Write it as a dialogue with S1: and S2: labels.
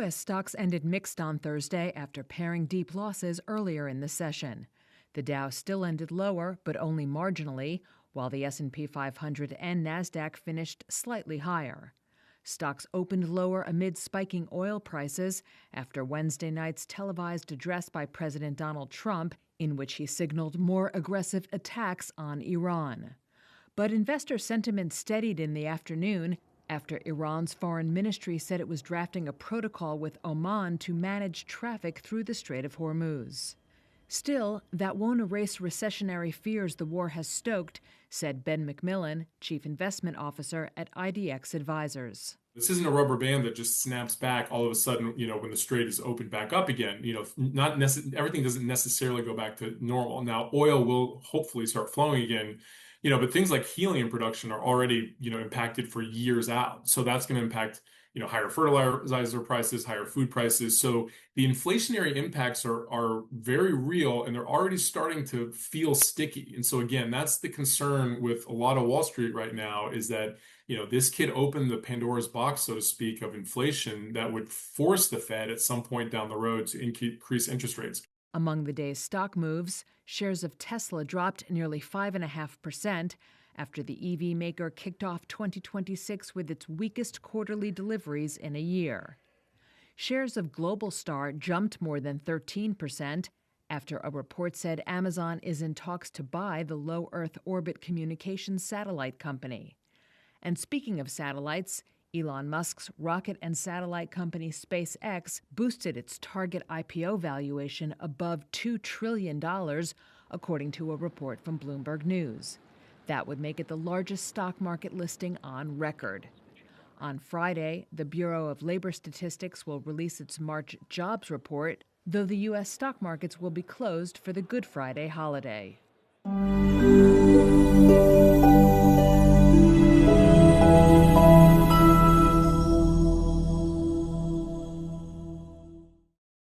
S1: U.S. stocks ended mixed on Thursday after paring deep losses earlier in the session. The Dow still ended lower, but only marginally, while the S&P 500 and Nasdaq finished slightly higher. Stocks opened lower amid spiking oil prices after Wednesday night's televised address by President Donald Trump, in which he signaled more aggressive attacks on Iran. But investor sentiment steadied in the afternoon after Iran's foreign ministry said it was drafting a protocol with Oman to manage traffic through the Strait of Hormuz. Still, that won't erase recessionary fears the war has stoked, said Ben McMillan, chief investment officer at IDX Advisors.
S2: This isn't a rubber band that just snaps back all of a sudden, when the strait is opened back up again. Everything doesn't necessarily go back to normal. Now, oil will hopefully start flowing again, but things like helium production are already, impacted for years out. So that's going to impact, higher fertilizer prices, higher food prices. So the inflationary impacts are very real, and they're already starting to feel sticky. And so again, that's the concern with a lot of Wall Street right now, is that this could open the Pandora's box, so to speak, of inflation that would force the Fed at some point down the road to increase interest rates.
S1: Among the day's stock moves, shares of Tesla dropped nearly 5.5% after the EV maker kicked off 2026 with its weakest quarterly deliveries in a year. Shares of Globalstar jumped more than 13% after a report said Amazon is in talks to buy the low Earth orbit communications satellite company. And speaking of satellites, Elon Musk's rocket and satellite company SpaceX boosted its target IPO valuation above $2 trillion, according to a report from Bloomberg News. That would make it the largest stock market listing on record. On Friday, the Bureau of Labor Statistics will release its March jobs report, though the U.S. stock markets will be closed for the Good Friday holiday.